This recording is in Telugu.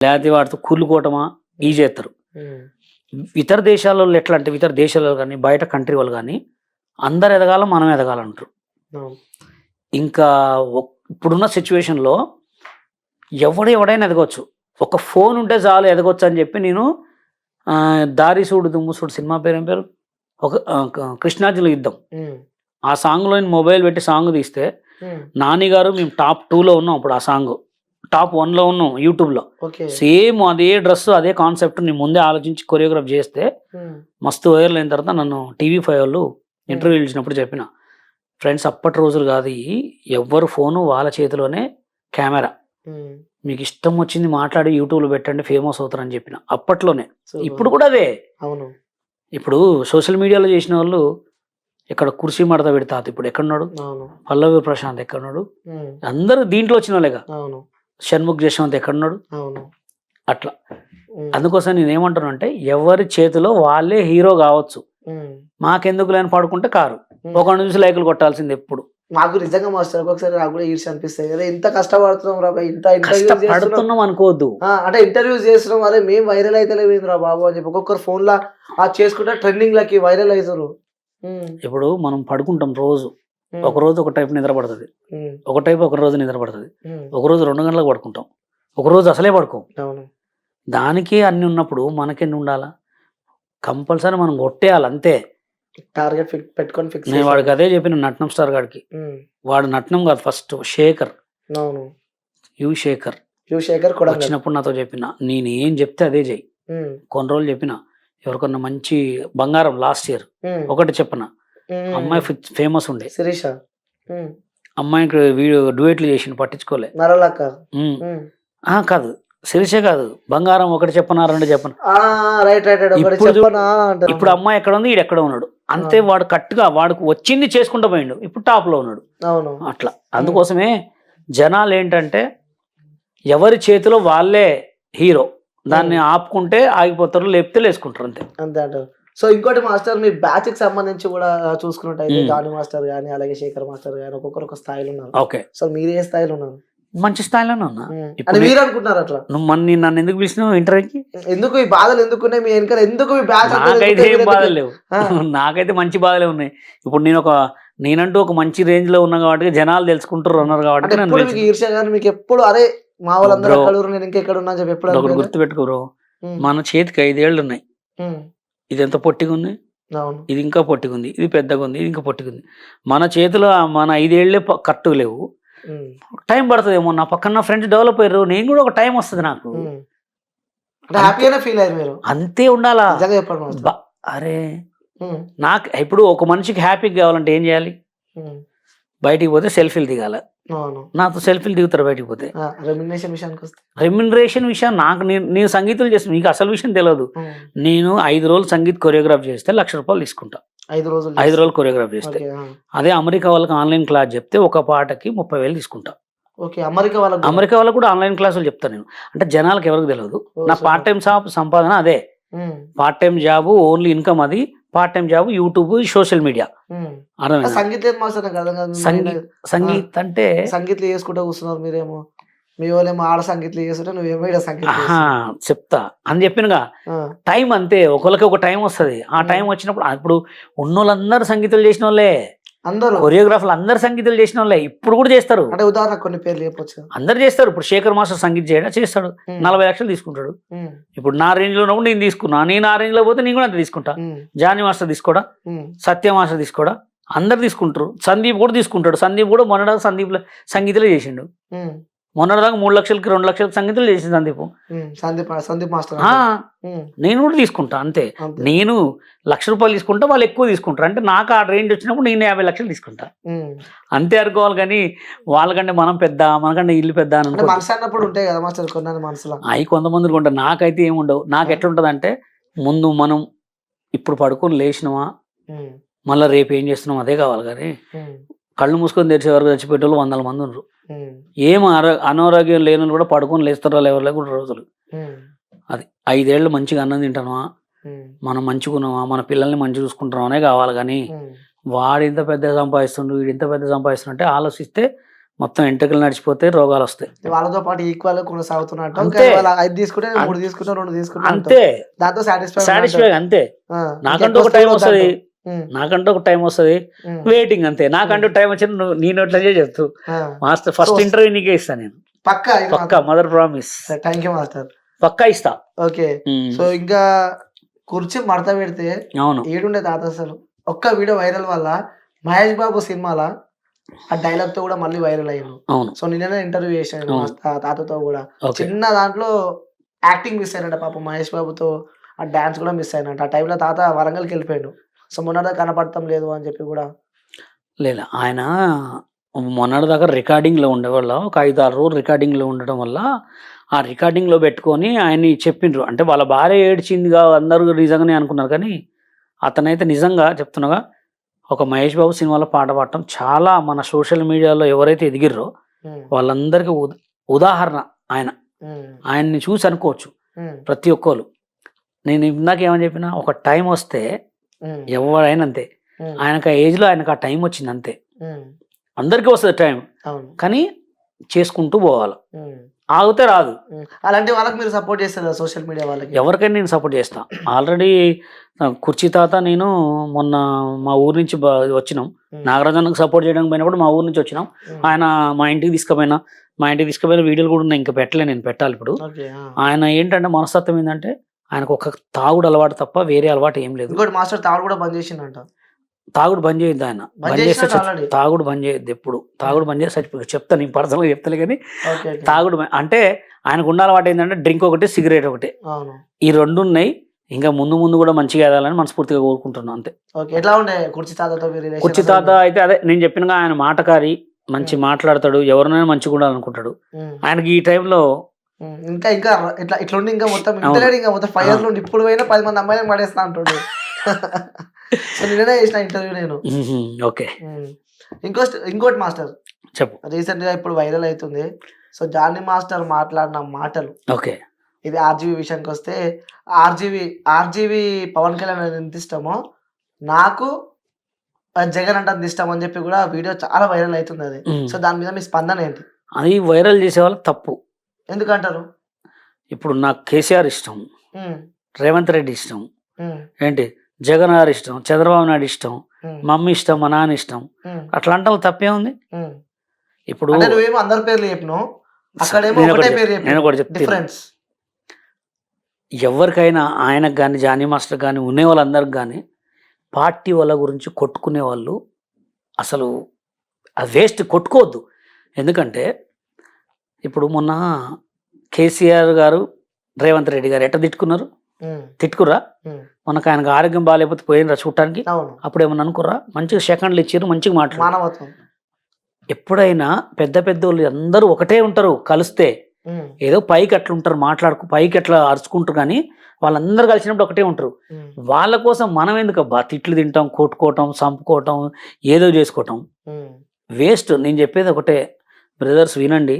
లేకపోతే వాటితో కూలుకోవటమా ఇవి చేస్తారు. ఇతర దేశాలలో ఎట్లా అంటే ఇతర దేశాలలో కానీ బయట కంట్రీ వాళ్ళు కానీ అందరు ఎదగాల మనం ఎదగాలంటారు. ఇంకా ఇప్పుడున్న సిచ్యువేషన్లో ఎవడైనా ఎదగవచ్చు. ఒక ఫోన్ ఉంటే చాలు ఎదగొచ్చు అని చెప్పి నేను దారి చూడు దుమ్ము చూడు సినిమా ఏం పేరు ఒక కృష్ణార్జున యుద్ధం ఆ సాంగ్లో మొబైల్ పెట్టి సాంగ్ తీస్తే నాని గారు మేము టాప్ 2లో ఉన్నాం. అప్పుడు ఆ సాంగ్ టాప్ 1లో ఉన్నాం యూట్యూబ్లో. సేమ్ అదే డ్రెస్ అదే కాన్సెప్ట్ నేను ముందే ఆలోచించి కొరియోగ్రాఫ్ చేస్తే మస్తు వైరల్ అయిన తర్వాత నన్ను TV5 వాళ్ళు ఇంటర్వ్యూ ఇచ్చినప్పుడు చెప్పిన, ఫ్రెండ్స్ అప్పటి రోజులు కాదు, ఎవ్వరు ఫోను వాళ్ళ చేతిలోనే కెమెరా, మీకు ఇష్టం వచ్చింది మాట్లాడి యూట్యూబ్లో పెట్టండి ఫేమస్ అవుతారని చెప్పిన అప్పట్లోనే. ఇప్పుడు కూడా అదే. అవును, ఇప్పుడు సోషల్ మీడియాలో చేసిన వాళ్ళు ఇక్కడ కుర్చీ మడత పెడతాత ఇప్పుడు ఎక్కడున్నాడు, పల్లవి ప్రశాంత్ ఎక్కడున్నాడు, అందరూ దీంట్లో వచ్చిన వాళ్ళేగా. షణ్ముఖ్ జశ్వంత్ ఎక్కడున్నాడు. అట్లా అందుకోసం నేను ఏమంటున్నా అంటే ఎవరి చేతిలో వాళ్ళే హీరో కావచ్చు. మాకెందుకు లేని పడుకుంటే కారు ఒక నుంచి లైకులు కొట్టాల్సింది ఎప్పుడు. నాకు నిజంగా మాస్టర్ ఒక్కొక్కసారి నాకు కూడా ఈర్ష్య అనిపిస్తాయి కదా, ఇంత కష్టపడుతున్నాం రా ఇంత పడుతున్నాం అనుకోవద్దు. అంటే ఇంటర్వ్యూస్ చేస్తున్నాం, అరే మేము వైరల్ అయితే రా బాబు అని చెప్పి ఒక్కొక్కరు ఫోన్ లా చేసుకుంటే ట్రెండింగ్ లకి వైరల్ అవుతారు. ఇప్పుడు మనం పడుకుంటాం రోజు, ఒక రోజు ఒక టైప్ నిద్ర పడుతుంది, ఒక టైప్ ఒక రోజు నిద్ర పడుతుంది, ఒక రోజు 2 గంటలకు పడుకుంటాం, ఒక రోజు అసలే పడుకోం. దానికి అన్ని ఉన్నప్పుడు మనకెన్ని ఉండాలా? కంపల్సరీ మనం కొట్టేయాలి అంతే. టార్గెట్ పెట్టుకొని ఫిక్స్. నేను వాడికి అదే చెప్పిన నట్నం స్టార్ గాడికి, వాడు నట్నం కాదు ఫస్ట్ శేఖర్, యు శేఖర్ కూడా వచ్చినప్పుడు నాతో చెప్పిన నేను ఏం చెప్తే అదే చెయ్యి. కొన్ని రోజులు చెప్పిన ఎవరికన్నా మంచి బంగారం లాస్ట్ ఇయర్ ఒకటి చెప్పిన, అమ్మాయి ఫేమస్ ఉండే శిరీష, అమ్మాయికి వీడియో డ్యూయెట్లు చేసి పట్టించుకోలే. కాదు శిరీష కాదు, బంగారం ఒకటి చెప్పనా 2 చెప్పనా. ఇప్పుడు అమ్మాయి ఎక్కడ ఉంది, ఈడు ఎక్కడ ఉన్నాడు అంతే. వాడు కట్టుగా వాడికి వచ్చింది చేసుకుంటూ పోయిండు, ఇప్పుడు టాప్ లో ఉన్నాడు. అట్లా అందుకోసమే జనాలు ఏంటంటే ఎవరి చేతిలో వాళ్ళే హీరో, దాన్ని ఆపుకుంటే ఆగిపోతారు, లేపితే లేసుకుంటారు అంతే. అంతే అంటారు. సో ఇంకోటి మాస్టర్, మీ బ్యాచ్ కి సంబంధించి కూడా చూసుకున్నట్టయితే గాని మాస్టర్ గానీ అలాగే శేఖర్ మాస్టర్ గానీ ఒక్కొక్కరు ఒక స్థాయిలో ఉన్నారు. ఓకే, సో మీరు ఏ స్థాయిలో ఉన్నారు? మంచి స్థాయిలోనే ఉన్నా. మీరు అనుకుంటున్నారు అట్లా? నువ్వు నన్ను ఎందుకు పిలిచినావు ఇంటర్వ్యూకి? ఎందుకు ఈ బాధలు ఎందుకున్నాయి మీ వెనకాల? ఎందుకు మీ బ్యాచ్? నాకైతే ఏం బాధలు లేవు, నాకైతే మంచి బాధలే ఉన్నాయి. ఇప్పుడు నేనంటూ ఒక మంచి రేంజ్ లో ఉన్నా కాబట్టి జనాలు తెలుసుకుంటారు అన్నారు కాబట్టి ఈర్ష్య గానీ మీకు ఎప్పుడు అరే మా వాళ్ళందరూ ఎక్కడ నేను ఇంకెక్కడ ఉన్నా చెప్పి ఎప్పుడు ఒకటి గుర్తుపెట్టుకోరు, మన చేతికి 5 ఏళ్ళు ఉన్నాయి. ఇది ఎంత పొట్టిగా ఉంది, ఇది ఇంకా పొట్టిగా ఉంది, ఇది పెద్దగా ఉంది, ఇది ఇంకా పొట్టిగా ఉంది. మన చేతిలో మన 5 ఏళ్లే కరెక్ట్గా లేవు. టైం పడుతుందేమో. నా పక్కన ఫ్రెండ్స్ డెవలప్ అయ్యారు, నేను కూడా ఒక టైం వస్తుంది నాకు. హ్యాపీగానే ఫీల్ అయ్యారు మీరు? అంతే ఉండాలా. అరే నాకు ఇప్పుడు ఒక మనిషికి హ్యాపీగా కావాలంటే ఏం చేయాలి? బయటికి పోతే సెల్ఫీలు దిగాల. నాతో సెల్ఫీలు దిగుతారు బయటికి పోతే. రెమ్యునరేషన్ విషయం నాకు నేను సంగీతం చేస్తాను, మీకు అసలు విషయం తెలియదు. నేను 5 రోజులు సంగీత్ కొరియోగ్రాఫ్ చేస్తే ₹1,00,000 తీసుకుంటా. 5 రోజులు కొరియోగ్రాఫ్ చేస్తే. అదే అమెరికా వాళ్ళకి ఆన్లైన్ క్లాస్ చెప్తే ఒక పాటకి 30,000 తీసుకుంటా. అమెరికా వాళ్ళకి కూడా ఆన్లైన్ క్లాసులు చెప్తాను నేను. అంటే జనాలకు ఎవరికి తెలియదు. నా పార్ట్ టైం సంపాదన అదే. Part time job only income, అది part time job YouTube social media. Sangeet అంటే సంగీతం చేసుకుంటూ కూర్చున్నారు మీరేమో, మీ వాళ్ళేమో ఆడ సంగీతం చేస్తుంటే నువ్వేమో చెప్తా అని చెప్పినగా. టైం అంతే, ఒకరికి ఒక టైం వస్తుంది. ఆ టైం వచ్చినప్పుడు ఇప్పుడు ఉన్నోళ్ళందరూ సంగీతాలు చేసిన వాళ్ళే, అందరూ కొరియోగ్రాఫర్లు అందరు సంగీతాలు చేసిన వాళ్ళే ఇప్పుడు కూడా చేస్తారు. అంటే ఉదాహరణ కొన్ని పేర్లు చెప్పొచ్చు. అందరు చేస్తారు. ఇప్పుడు శేఖర్ మాస్టర్ సంగీతం చేయడం చేస్తాడు, 40 లక్షలు తీసుకుంటాడు. ఇప్పుడు నా రేంజ్ లో ఉన్నప్పుడు నేను తీసుకున్నా, నేను ఆ రేంజ్ లో పోతే నేను కూడా అంత తీసుకుంటా. జానీ మాస్టర్ తీసుకోడా, సత్య మాస్టర్ తీసుకోడా, అందరు తీసుకుంటారు. సందీప్ కూడా తీసుకుంటాడు. సందీప్ కూడా మొన్నటి సందీప్ సంగీతలే చేసిండు. మొన్నటిదాకా 3 లక్షలకి 2 లక్షలకి సంగీతం చేసింది సందీప్ మాస్టర్. నేను కూడా తీసుకుంటా అంతే. నేను ₹1,00,000 తీసుకుంటా, వాళ్ళు ఎక్కువ తీసుకుంటారు. అంటే నాకు ఆ రేంజ్ వచ్చినప్పుడు నేను 50 లక్షలు తీసుకుంటా అంతే అనుకోవాలి. కానీ వాళ్ళకంటే మనం పెద్ద, మనకంటే ఇల్లు పెద్ద అన్నప్పుడు ఉంటాయి కదా మాస్టర్ కొన్ని మనసులో. అవి కొంతమందికి ఉంటాయి, నాకైతే ఏముండవు. నాకు ఎట్లుంటది అంటే ముందు మనం ఇప్పుడు పడుకొని లేచినామా, మళ్ళీ రేపు ఏం చేస్తున్నాం అదే కావాలి. కానీ కళ్ళు మూసుకొని తెరిచే వరకు చచ్చిపోయేటోళ్ళు 100 మంది ఉన్నారు. ఏం అనారోగ్యం లేని కూడా పడుకొని లేస్తారో లేవలే కూడా రోజులు. అది 5 ఏళ్ళు మంచిగా అన్నం తింటామా, మనం మంచిగున్నామా, మన పిల్లల్ని మంచి చూసుకుంటున్నామనే కావాలి. కానీ వాడు ఇంత పెద్ద సంపాదిస్తుండు, వీడు ఇంత పెద్ద సంపాదిస్తుండే ఆలోచిస్తే మొత్తం ఎంట్రుకలు నడిచిపోతే రోగాలు వస్తాయి. వాళ్ళతో పాటు ఈక్వల్ గా కొనసాగుతున్నట్టు అంతే. వాళ్ళు 5 తీసుకుంటే 3 తీసుకుంటా 2 తీసుకుంటా అంతే, దాంతో సాటిస్ఫై అంతే. నాకంటూ ఒక టైం వస్తుంది, నాకంటూ ఒక టైం వస్తుంది, వెయిటింగ్ అంతే. నాకంటూ టైం వచ్చిన నీ నోట్లే చెప్తూ మాస్టర్ ఫస్ట్ ఇంటర్వ్యూ నీకే ఇస్తా నేను, పక్కా mother promise. Thank you master, పక్కా ఇస్తా. ఓకే. సో ఇంకా కుర్చీ మడత పెడితే అవును ఏడుండే తాత అసలు ఒక్క వీడియో వైరల్ వల్ల మహేష్ బాబు సినిమాల ఆ డైలాగ్ తో కూడా మళ్ళీ వైరల్ అయ్యాను. అవును. సో నిన్ననే ఇంటర్వ్యూ చేశాను తాతతో కూడా. చిన్న దాంట్లో యాక్టింగ్ మిస్ అయినట్ట పాపం మహేష్ బాబుతో, ఆ డాన్స్ కూడా మిస్ అయినట్టు. ఆ టైంలో తాత వరంగల్కి వెళ్ళిపోయాడు. సో మొన్నదా కనపడటం లేదు అని చెప్పి కూడా. లేదా ఆయన మొన్నటి దాకా రికార్డింగ్లో ఉండేవాళ్ళ, ఒక 5-6 రోజులు రికార్డింగ్లో ఉండడం వల్ల ఆ రికార్డింగ్లో పెట్టుకొని ఆయన్ని చెప్పిండ్రు. అంటే వాళ్ళ భార్య ఏడ్చిందిగా అందరూ నిజంగానే అనుకున్నారు, కానీ అతనైతే నిజంగా చెప్తున్నాగా ఒక మహేష్ బాబు సినిమాలో పాట పాడటం చాలా మన సోషల్ మీడియాలో ఎవరైతే ఎదిగిర్రో వాళ్ళందరికీ ఉదాహరణ ఆయన. ఆయన్ని చూసి అనుకోవచ్చు ప్రతి ఒక్కరు. నేను ఇందాక ఏమని చెప్పినా, ఒక టైం వస్తే ఎవరైనా అంతే, ఆయనకు ఆ ఏజ్లో ఆయనకు ఆ టైం వచ్చింది అంతే. అందరికీ వస్తుంది టైం, కానీ చేసుకుంటూ పోవాలి, ఆగితే రాదు. అలాంటి వాళ్ళకి మీరు సపోర్ట్ చేస్తారు సోషల్ మీడియా వాళ్ళకి? ఎవరికైనా నేను సపోర్ట్ చేస్తా. ఆల్రెడీ కుర్చీ తాత నేను మొన్న మా ఊరు నుంచి వచ్చినాం, నాగరాజన్నకు సపోర్ట్ చేయడానికి పోయినప్పుడు మా ఊరు నుంచి వచ్చినాం. ఆయన మా ఇంటికి తీసుకుపోయిన వీడియోలు కూడా ఉన్నాయి, ఇంకా పెట్టలే, నేను పెట్టాలి ఇప్పుడు. ఆయన ఏంటంటే మనస్తత్వం ఏంటంటే ఆయనకు ఒక తాగుడు అలవాటు తప్ప వేరే అలవాటు ఏం లేదు. మాస్టర్ తాగుడు కూడా బంద్ చేసిందంట. తాగుడు బంద్ చేయొద్దు, ఆయన బంద్ చేస్తే తాగుడు బంద్ చేయొద్దు ఎప్పుడు. తాగుడు బంద్ చేస్తే చెప్తాను, నేను పర్సనల్గా చెప్తాను. కానీ తాగుడు అంటే ఆయనకు ఉన్న అలవాటు ఏంటంటే డ్రింక్ ఒకటి, సిగరెట్ ఒకటి, ఈ 2 ఉన్నాయి. ఇంకా ముందు కూడా మంచిగా ఎదాలని మనస్ఫూర్తిగా కోరుకుంటున్నాను అంతే. ఎట్లా ఉండే కుర్చీ తాతతో? కుర్చీ తాత అయితే అదే నేను చెప్పినగా, ఆయన మాటకారి, మంచి మాట్లాడతాడు, ఎవరినైనా మంచిగా ఉండాలనుకుంటాడు. ఆయనకి ఈ టైంలో ఇంకా ఇంకా ఇట్లా ఇట్లుండి ఇంకా మొత్తం ఇంకా మొత్తం 5 years నుండి ఇప్పుడు పోయినా 10 మంది అమ్మాయిలను పడేస్తా అంటుండే. సో నిన్ననే చేసిన ఇంటర్వ్యూ నేను. ఓకే. ఇంకోటి మాస్టర్ చెప్పు. రీసెంట్ గా ఇప్పుడు వైరల్ అవుతుంది. సో జానీ మాస్టర్ మాట్లాడిన మాటలు. ఓకే. ఇది ఆర్జీవి విషయానికి వస్తే, ఆర్జీవి పవన్ కళ్యాణ్ ఎంత ఇష్టమో నాకు జగన్ అంటే ఇష్టం అని చెప్పి కూడా వీడియో చాలా వైరల్ అవుతుంది అది. సో దాని మీద మీ స్పందన ఏంటి? అది వైరల్ చేసే వాళ్ళు తప్పు. ఎందుకంటారు? ఇప్పుడు నాకు కేసీఆర్ ఇష్టం, రేవంత్ రెడ్డి ఇష్టం, ఏంటి జగన్ గారు ఇష్టం, చంద్రబాబు నాయుడు ఇష్టం, మమ్మీ ఇష్టం, మా నాన్న ఇష్టం, అట్లా అంటే తప్పే ఉంది. ఇప్పుడు అందరి పేర్లు చెప్పినావు, నేను కూడా చెప్తాను. ఎవరికైనా ఆయనకు కానీ జానీ మాస్టర్ కానీ ఉండే వాళ్ళందరికి కానీ పార్టీ వాళ్ళ గురించి కొట్టుకునే వాళ్ళు అసలు అది వేస్ట్, కొట్టుకోవద్దు. ఎందుకంటే ఇప్పుడు మొన్న కేసీఆర్ గారు రేవంత్ రెడ్డి గారు ఎట్లా తిట్టుకుర్రా? మనకు ఆయనకు ఆరోగ్యం బాగాలేకపోతే పోయినరా చూడటానికి, అప్పుడు ఏమన్నా అనుకుర్రా? మంచిగా సెకండ్లు ఇచ్చారు, మంచిగా మాట్లాడారు. ఎప్పుడైనా పెద్ద వాళ్ళు అందరూ ఒకటే ఉంటారు, కలిస్తే ఏదో పైకి అట్లా ఉంటారు, పైకి అట్లా అరుచుకుంటారు, కానీ వాళ్ళందరూ కలిసినప్పుడు ఒకటే ఉంటారు. వాళ్ళ కోసం మనం ఎందుకు అబ్బా తిట్లు తింటాం, కొట్టుకోవటం, చంపుకోవటం, ఏదో చేసుకోవటం వేస్ట్. నేను చెప్పేది ఒకటే బ్రదర్స్, వినండి.